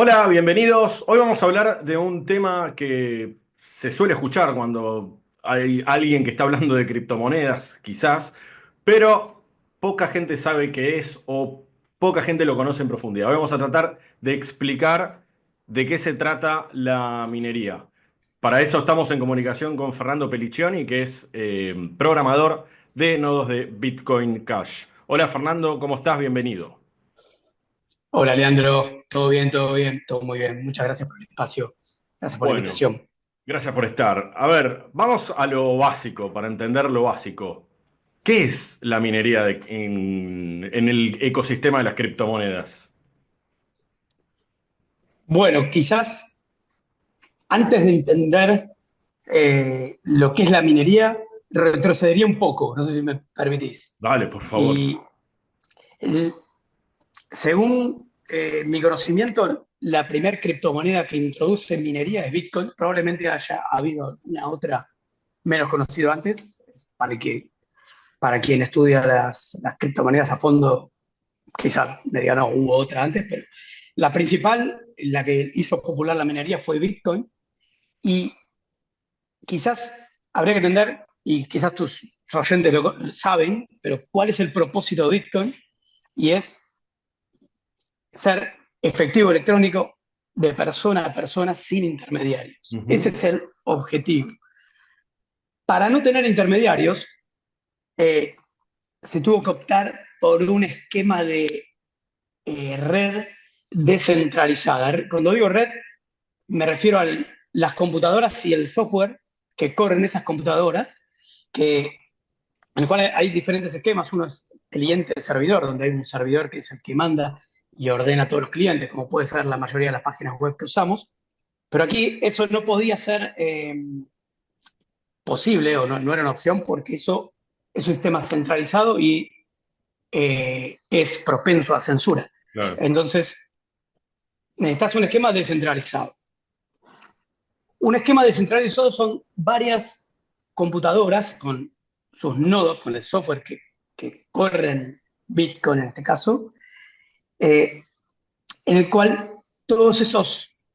Hola, bienvenidos. Hoy vamos a hablar de un tema que se suele escuchar cuando hay alguien que está hablando de criptomonedas, quizás, pero poca gente sabe qué es o poca gente lo conoce en profundidad. Hoy vamos a tratar de explicar de qué se trata la minería. Para eso estamos en comunicación con Fernando Pelliccioni, que es programador de nodos de Bitcoin Cash. Hola Fernando, ¿cómo estás? Bienvenido. Hola Leandro, todo muy bien. Muchas gracias por el espacio, gracias por la Bueno. invitación. Gracias por estar. A ver, vamos a lo básico, para entender lo básico. ¿Qué es la minería en el ecosistema de las criptomonedas? Bueno, quizás antes de entender lo que es la minería, retrocedería un poco, no sé si me permitís. Dale, por favor. Y el- Según mi conocimiento, la primer criptomoneda que introduce minería es Bitcoin. Probablemente haya habido una otra menos conocida antes, para quien estudia las criptomonedas a fondo quizás me digan, no, hubo otra antes, pero la principal, la que hizo popular la minería fue Bitcoin y quizás habría que entender, y quizás tus oyentes lo saben, pero ¿cuál es el propósito de Bitcoin? Y es ser efectivo electrónico de persona a persona sin intermediarios. Ese Ujú. es el objetivo. Para no tener intermediarios, eh, se tuvo que optar por un esquema de red descentralizada. Cuando digo red, me refiero a las computadoras y el software que corren esas computadoras, que, en el cual hay diferentes esquemas. Uno es cliente-servidor, donde hay un servidor que es el que manda y ordena a todos los clientes, como puede ser la mayoría de las páginas web que usamos. Pero aquí eso no podía ser posible o no era una opción porque eso es un sistema centralizado y es propenso a censura. Claro. Entonces, necesitas un esquema descentralizado. Un esquema descentralizado son varias computadoras con sus nodos, con el software que corren Bitcoin en este caso, eh, en el cual todos esos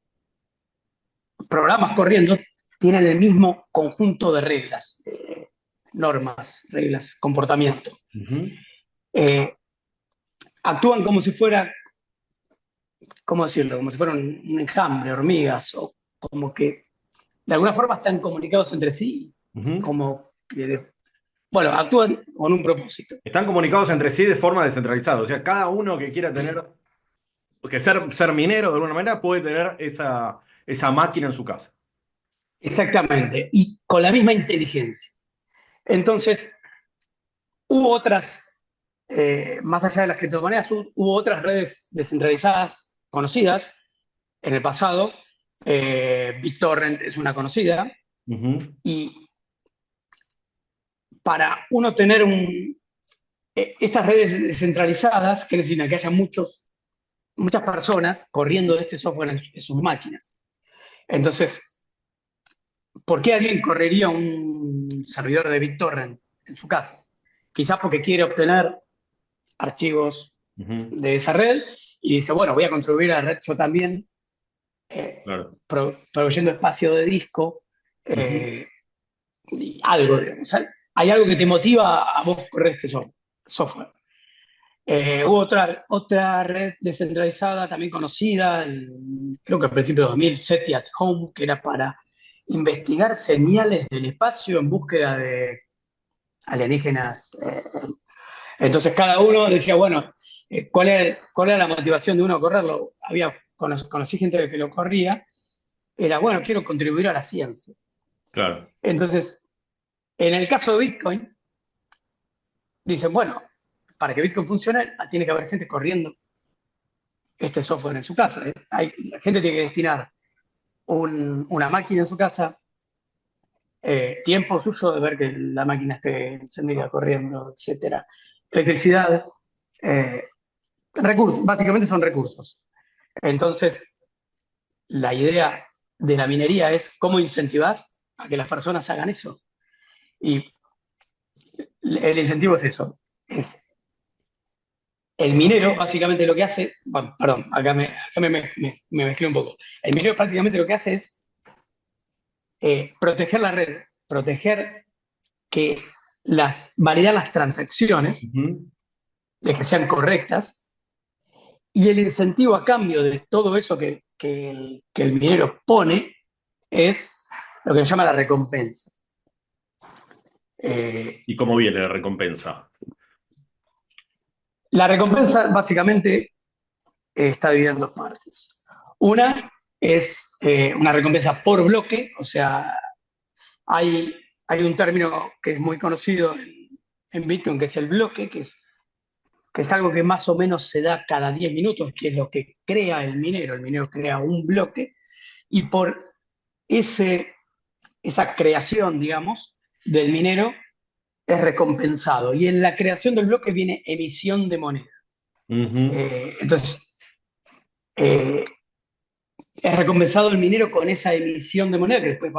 programas corriendo tienen el mismo conjunto de reglas, normas, reglas, comportamiento. Ujú. Eh, Actúan como si fuera, ¿cómo decirlo? Como si fueran un enjambre, hormigas, o como que de alguna forma están comunicados entre sí, Ujú. como que bueno, actúan con un propósito. Están comunicados entre sí de forma descentralizada. O sea, cada uno que quiera tener, que ser minero de alguna manera, puede tener esa máquina en su casa. Exactamente. Y con la misma inteligencia. Entonces, hubo otras, más allá de las criptomonedas, hubo otras redes descentralizadas conocidas en el pasado. BitTorrent es una conocida. Ujú. Y para uno tener estas redes descentralizadas, que necesitan que haya muchas personas corriendo este software en sus máquinas. Entonces, ¿por qué alguien correría un servidor de BitTorrent en su casa? Quizás porque quiere obtener archivos Ujú. de esa red y dice, bueno, voy a contribuir a la red yo también, Claro. proveyendo espacio de disco, Ujú. eh, y algo, digamos. O sea, hay algo que te motiva a vos correr este software. Hubo otra red descentralizada también conocida, creo que a principios de 2000, SETI at Home, que era para investigar señales del espacio en búsqueda de alienígenas. Entonces cada uno decía, bueno, ¿cuál era la motivación de uno a correrlo? Conocí gente que lo corría, era, bueno, quiero contribuir a la ciencia. Claro. Entonces, en el caso de Bitcoin, dicen, bueno, para que Bitcoin funcione, tiene que haber gente corriendo este software en su casa. La gente tiene que destinar una máquina en su casa, tiempo suyo de ver que la máquina esté encendida, corriendo, etcétera, electricidad, eh, recursos, básicamente son recursos. Entonces, la idea de la minería es cómo incentivas a que las personas hagan eso. Y el incentivo es eso, es El minero básicamente lo que hace, bueno, perdón, acá me mezclé un poco. El minero prácticamente lo que hace es proteger la red, proteger que validar las transacciones, Ujú. de que sean correctas, y el incentivo a cambio de todo eso que el minero pone es lo que se llama la recompensa. Eh, ¿Y cómo viene la recompensa? la recompensa básicamente está dividida en dos partes. Una es una recompensa por bloque, o sea, hay, hay un término que es muy conocido en Bitcoin, que es el bloque, que es algo que más o menos se da cada 10 minutos, que es lo que crea el minero. El minero crea un bloque y por ese, esa creación, digamos, del minero es recompensado. Y en la creación del bloque viene emisión de moneda. Ujú. Entonces, eh, es recompensado el minero con esa emisión de moneda que después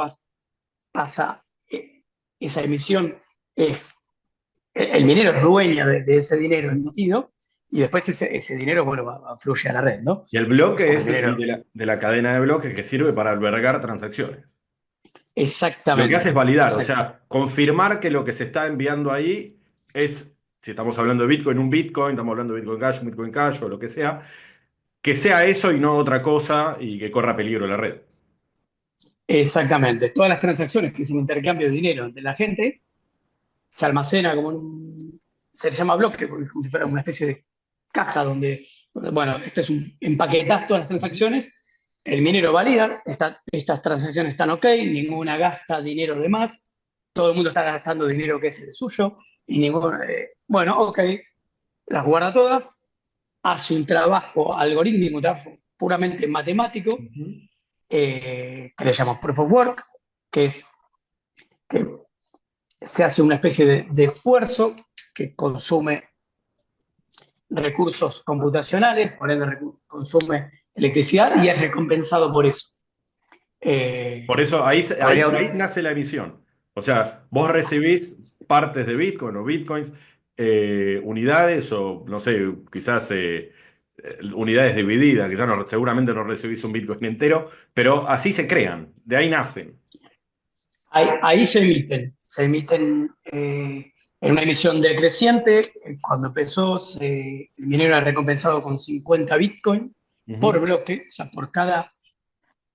pasa, esa emisión es, el minero es dueño de ese dinero emitido y después ese dinero, bueno, fluye a la red, ¿no? Y el bloque Porque el es el minero, de la cadena de bloques que sirve para albergar transacciones. Lo que hace es exactamente, validar, o exacto, sea, confirmar que lo que se está enviando ahí es, si estamos hablando de Bitcoin, un Bitcoin, estamos hablando de Bitcoin Cash, un Bitcoin Cash o lo que sea eso y no otra cosa y que corra peligro la red. exactamente. Todas las transacciones que es un intercambio de dinero entre la gente se almacena como se le llama bloque, porque es como si fuera una especie de caja donde, bueno, esto es empaquetás todas las Ujú. transacciones, el minero valida, estas transacciones están ok, ninguna gasta dinero de más, todo el mundo está gastando dinero que es el suyo, y ninguno, bueno, ok, las guarda todas, hace un trabajo algorítmico, un trabajo puramente matemático, Ujú. que le llamamos proof of work, que es que se hace una especie de esfuerzo que consume recursos computacionales, por ende consume electricidad y es recompensado por eso. Por Eh, eso ahí, podría, ahí nace la emisión. O sea, vos recibís partes de Bitcoin o Bitcoins, unidades o, no sé, quizás unidades divididas, quizás seguramente no recibís un Bitcoin entero, pero así se crean, de ahí nacen. ahí se emiten en una emisión decreciente. Cuando empezó, el minero era recompensado con 50 Bitcoin por Ujú. bloque, o sea, por cada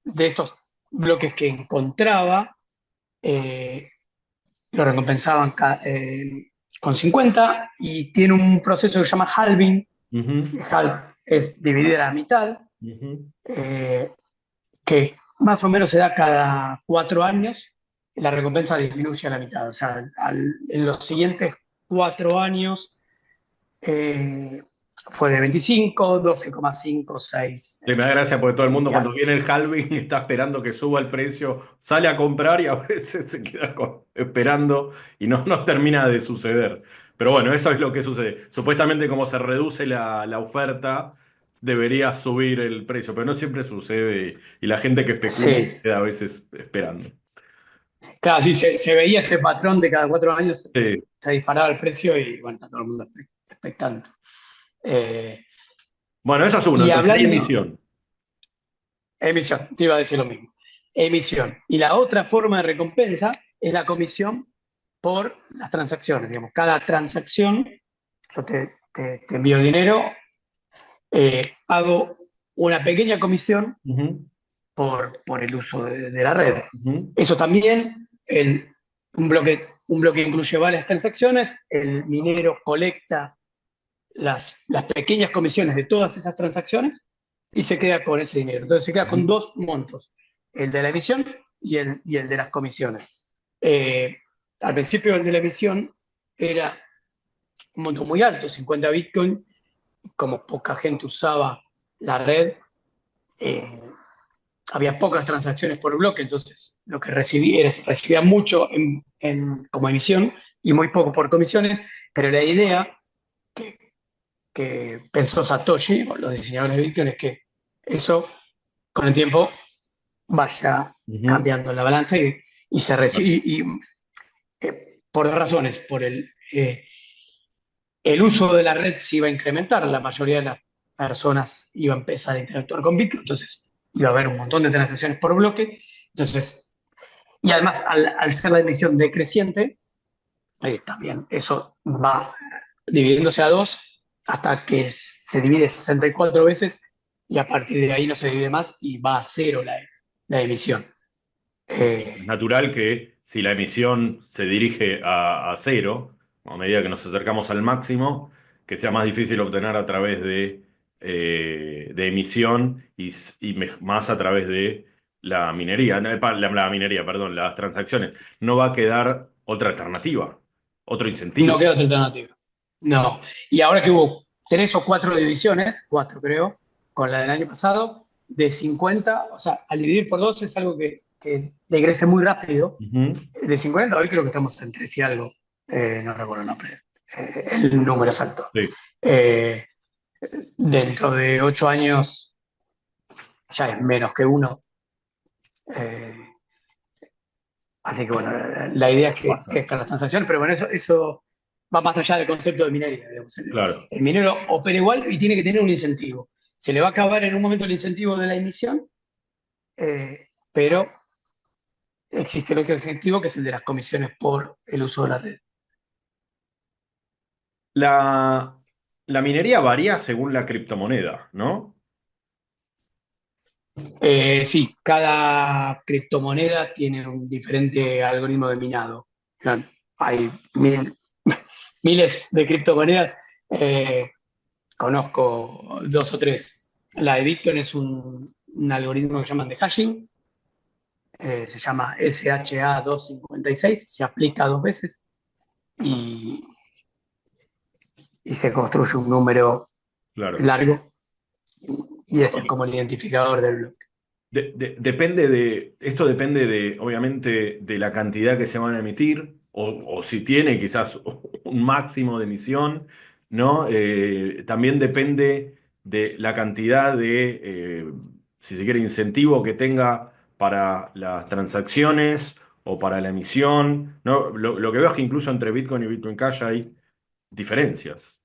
de estos bloques que encontraba, eh, lo recompensaban con 50 y tiene un proceso que se llama halving. Ujú. Halv es dividir a la mitad, Ujú. eh, que más o menos se da cada 4 años. La recompensa disminuye a la mitad. O sea, en los siguientes 4 años eh, fue de 25, 12,5, 6, Sí, me da gracia porque todo el mundo y cuando algo. viene el halving está esperando que suba el precio, sale a comprar y a veces se queda esperando y no termina de suceder. Pero bueno, eso es lo que sucede. Supuestamente como se reduce la oferta, debería subir el precio, pero no siempre sucede y la gente que especula Sí, queda a veces esperando. claro, sí, se veía ese patrón de cada 4 años, Sí. se disparaba el precio y bueno, está todo el mundo expectante. Eh, Bueno, eso es uno, y entonces hay hablando, emisión. emisión, te iba a decir lo mismo. Emisión. Y la otra forma de recompensa es la comisión por las transacciones. Digamos, cada transacción, yo te envío dinero, hago una pequeña comisión Ujú. por el uso de la red. Ujú. Eso también, un bloque incluye varias transacciones, el minero colecta las pequeñas comisiones de todas esas transacciones y se queda con ese dinero. Entonces se queda con Ujú. dos montos, el de la emisión y el de las comisiones. Eh, Al principio el de la emisión era un monto muy alto, 50 Bitcoin, como poca gente usaba la red, eh, había pocas transacciones por bloque, entonces lo que recibía mucho como emisión y muy poco por comisiones, pero la idea que pensó Satoshi, o los diseñadores de Bitcoin, es que eso con el tiempo vaya Ujú. cambiando la balanza y se recibe, por dos razones, por el uso de la red se iba a incrementar, la mayoría de las personas iba a empezar a interactuar con Bitcoin, entonces iba a haber un montón de transacciones por bloque, entonces, y además al ser la emisión decreciente, también eso va dividiéndose a dos hasta que se divide 64 veces y a partir de ahí no se divide más y va a cero la emisión. Es Eh, natural que si la emisión se dirige a cero, a medida que nos acercamos al máximo, que sea más difícil obtener a través de emisión más a través de la minería, no, la minería, perdón, las transacciones. No va a quedar otra alternativa, otro no incentivo. queda otra alternativa. No. Y ahora que hubo 3 o 4 divisiones, 4 creo, con la del año pasado, de 50, o sea, al dividir por dos es algo que degrese muy rápido. Ujú. De 50 hoy creo que estamos en 3 y algo, no recuerdo el nombre, el número exacto. Sí, Eh, Dentro de 8 años ya es menos que uno. Eh, Así que bueno, la idea es que pasa, crezcan las transacciones, pero bueno, eso va más allá del concepto de minería. Digamos. claro. El minero opera igual y tiene que tener un incentivo. Se le va a acabar en un momento el incentivo de la emisión, pero existe el otro incentivo que es el de las comisiones por el uso de la red. La, la minería varía según la criptomoneda, ¿no? Sí, cada criptomoneda tiene un diferente algoritmo de minado. Claro, hay miles de criptomonedas, conozco dos o tres. La de Bitcoin es un algoritmo que llaman de hashing, se llama SHA-256, se aplica 2 veces y, y se construye un número Claro. largo y ese es como el identificador del bloque. Esto depende obviamente, de la cantidad que se van a emitir, o si tiene quizás un máximo de emisión, ¿no? También depende de la cantidad si se quiere, incentivo que tenga para las transacciones o para la emisión, ¿no? Lo que veo es que incluso entre Bitcoin y Bitcoin Cash hay diferencias,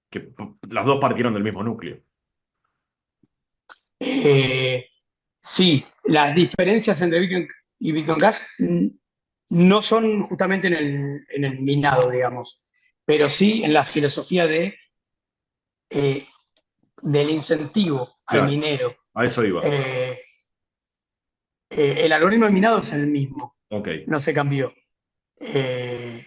que las dos partieron del mismo núcleo. Eh, sí, las diferencias entre Bitcoin y Bitcoin Cash no son justamente en el minado, digamos, pero sí en la filosofía eh, del incentivo al Claro, minero. a eso iba. Eh, el algoritmo de minado es el mismo, Ok. no se cambió. Eh,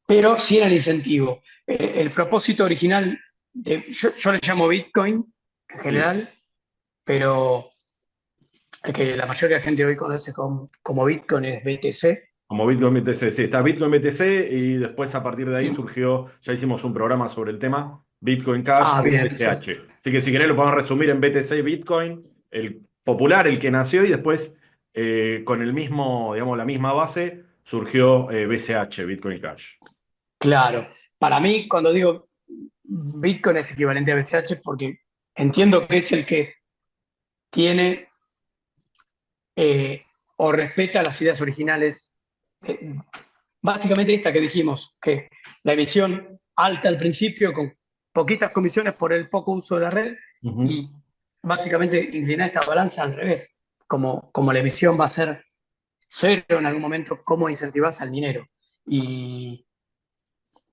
pero sí era el incentivo. El propósito original, yo le llamo Bitcoin en Sí. general, pero el que la mayoría de la gente hoy conoce como Bitcoin es BTC. Como Bitcoin BTC, sí, está Bitcoin BTC y después a partir de ahí surgió, ya hicimos un programa sobre el tema, Bitcoin Cash Ah, y bien, entonces, BCH. Así que si querés lo podemos resumir en BTC Bitcoin, el popular, el que nació y después con el mismo, digamos, la misma base surgió BCH, Bitcoin Cash. claro. Para mí, cuando digo Bitcoin es equivalente a BCH porque entiendo que es el que tiene eh, o respeta las ideas originales. eh, Básicamente esta que dijimos, que la emisión alta al principio con poquitas comisiones por el poco uso de la red Ujú. y básicamente inclinar esta balanza al revés, como la emisión va a ser cero en algún momento, ¿cómo incentivas al minero? Y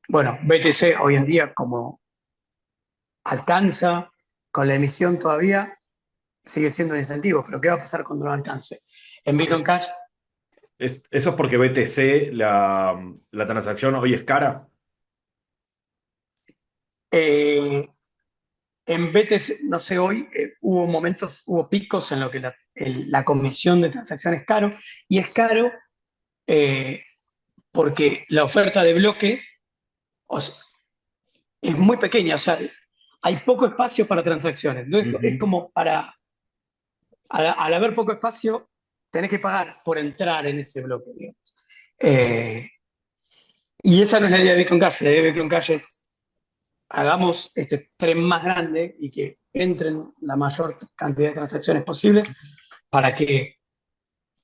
bueno, BTC hoy en día como alcanza con la emisión todavía, sigue siendo un incentivo, pero ¿qué va a pasar cuando no alcance? En Bitcoin Cash, Eso es porque BTC, la transacción hoy es cara. eh, en BTC, no sé, hoy hubo momentos, hubo picos en lo que la comisión de transacción es caro, y es caro eh, porque la oferta de bloque es muy pequeña, o sea, hay poco espacio para transacciones. Entonces, es Ujú. como al haber poco espacio, tenés que pagar por entrar en ese bloque, digamos. Eh, y esa no es la idea de Bitcoin Cash. La idea de Bitcoin Cash es hagamos este tren más grande y que entren la mayor cantidad de transacciones posibles para que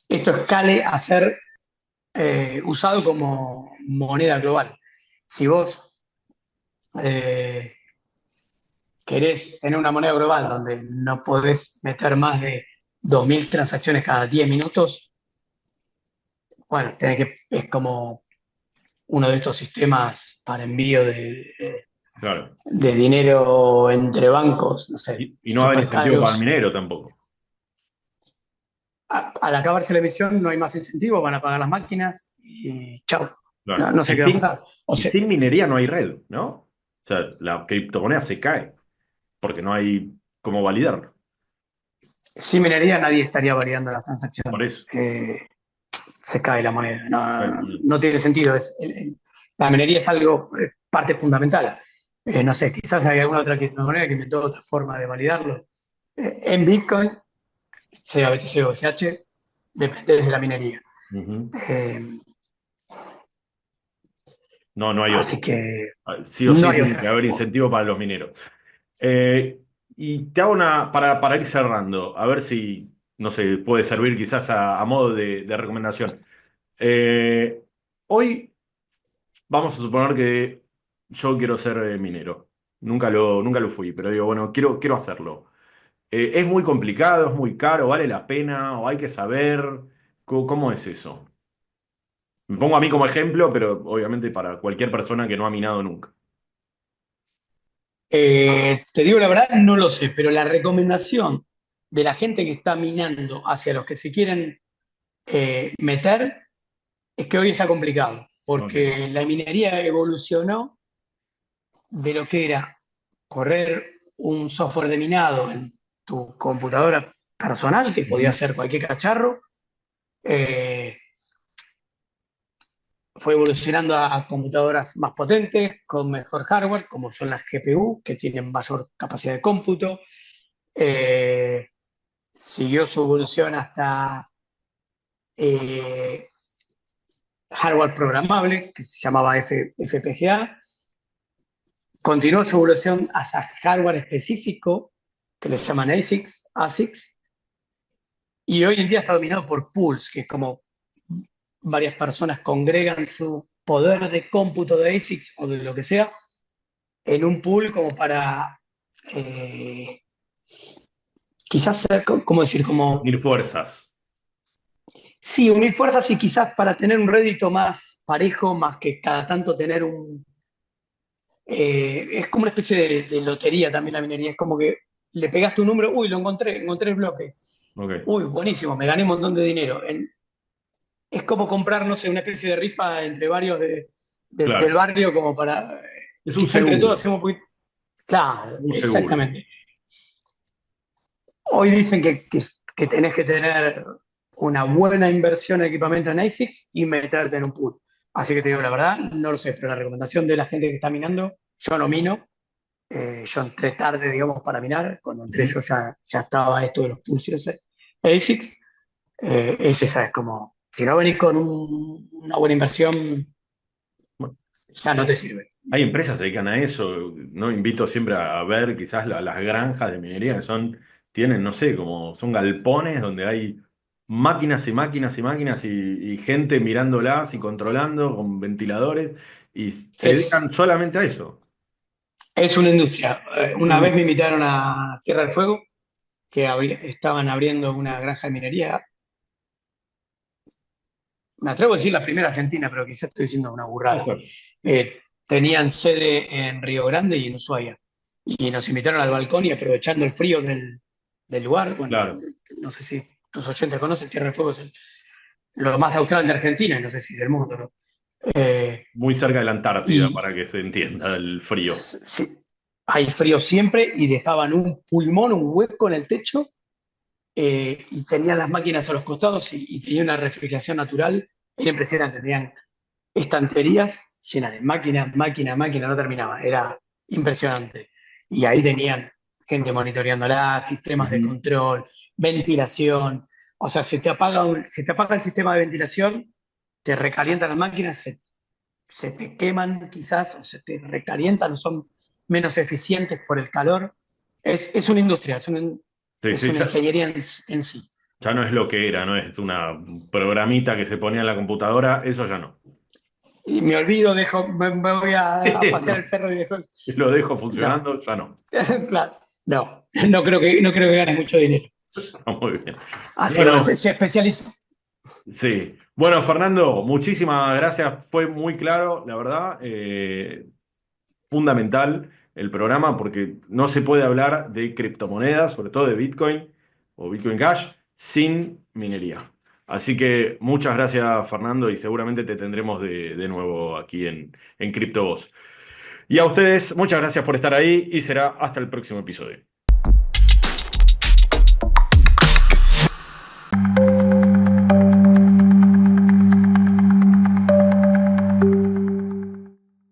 esto escale a ser usado como moneda global. Si vos, eh, querés tener una moneda global donde no podés meter más de 2.000 transacciones cada 10 minutos, bueno, es como uno de estos sistemas para envío Claro. de dinero entre bancos, no sé, Y no va a haber súper incentivo para el caros. minero tampoco. Al acabarse la emisión no hay más incentivo, van a pagar las máquinas y chao. No, Claro. no sé qué va a pasar. O Y sea, sin minería no hay red, ¿no? O sea, la criptomoneda se cae porque no hay cómo validarlo. sin minería nadie estaría validando las Por transacciones. eso. Se cae la moneda. No, Y- no tiene sentido. La minería es algo, parte fundamental. No sé, quizás hay alguna otra criptomoneda que inventó otra forma de validarlo. En Bitcoin, sea BTC o BCH, depende de la minería. Ujú. Eh, No, no hay Así otra. que Sí o no sí hay tiene que otra. haber incentivo para los mineros. Y te hago para ir cerrando, a ver si, no sé, puede servir quizás a modo de recomendación. Eh, Hoy vamos a suponer que yo quiero ser minero. Nunca lo fui, pero digo, bueno, quiero hacerlo. ¿Es muy complicado, es muy caro, vale la pena o hay que saber cómo es eso? Me pongo a mí como ejemplo, pero obviamente para cualquier persona que no ha minado nunca. Te digo la verdad, no lo sé, pero la recomendación de la gente que está minando hacia los que se quieren meter es que hoy está complicado, Ok. porque la minería evolucionó de lo que era correr un software de minado en tu computadora personal, que podía Ujú. ser cualquier cacharro, eh, fue evolucionando a computadoras más potentes, con mejor hardware, como son las GPU, que tienen mayor capacidad de cómputo. Eh, Siguió su evolución hasta eh, hardware programable, que se llamaba FPGA. Continuó su evolución hacia hardware específico, que les llaman ASICs, y hoy en día está dominado por pools, que es como varias personas congregan su poder de cómputo de ASICs o de lo que sea en un pool como para eh, quizás ser, ¿cómo decir? Como, Unir fuerzas. sí, unir fuerzas y quizás para tener un rédito más parejo, más que cada tanto tener un... es como una especie de lotería también la minería, es como que le pegaste un número, uy, lo encontré el bloque. Ok, Uy, buenísimo, me gané un montón de dinero. Es como comprar, no sé, una especie de rifa entre varios del claro. barrio, como para, Es un quizá entre todos seguro, hacemos un poquito. Claro, un seguro. exactamente. Hoy dicen que tenés que tener una buena inversión en equipamiento en ASICs y meterte en un pool. Así que te digo la verdad, no lo sé, pero la recomendación de la gente que está minando, yo no mino, yo entré tarde, digamos, para minar, cuando entré Ujú. yo ya estaba esto de los pools y los ASICs. Es esa, es como, si no venís con una buena inversión, Bueno, ya no te sirve. hay empresas que se dedican a eso, ¿no? Invito siempre a ver quizás las granjas de minería que tienen, no sé, como son galpones donde hay máquinas y máquinas y máquinas y gente mirándolas y controlando con ventiladores y se dedican Es, solamente a eso. es una industria. Es una Una vez me industria. invitaron a Tierra del Fuego, que estaban abriendo una granja de minería. Me atrevo a decir la primera argentina, pero quizás estoy diciendo una Puede burrada. ser. Tenían sede en Río Grande y en Ushuaia. Y nos invitaron al balcón y aprovechando el frío del lugar, bueno, Claro. no sé si tus oyentes conocen, Tierra del Fuego es lo más austral de Argentina y no sé si del mundo, ¿no? Eh, Muy cerca de la Antártida, y para que se entienda el frío. sí, hay frío siempre y dejaban un pulmón, un hueco en el techo y tenían las máquinas a los costados y tenía una refrigeración natural. Era impresionante, tenían estanterías llenas de máquinas, máquinas, no terminaba, era impresionante. Y ahí tenían gente monitoreándola, sistemas de Ujú. control, ventilación. O sea, se te apaga el sistema de ventilación, te recalientan las máquinas, se te queman quizás, o se te recalientan, o son menos eficientes por el calor. Es una industria, Sí, es sí, una ingeniería en sí. ya no es lo que era, no es una programita que se ponía en la computadora, eso ya no. y me olvido, me voy a pasear No, el perro y dejo. lo dejo No, funcionando, ya no. claro, no creo que gane mucho dinero. Está muy bien. Así que bueno, se, Bueno, se especializó. sí. Bueno, Fernando, muchísimas gracias. Fue muy claro, la verdad. Fundamental el programa porque no se puede hablar de criptomonedas, sobre todo de Bitcoin o Bitcoin Cash, sin minería. Así que muchas gracias, Fernando, y seguramente te tendremos de nuevo aquí en CryptoVoz. Y a ustedes, muchas gracias por estar ahí y será hasta el próximo episodio.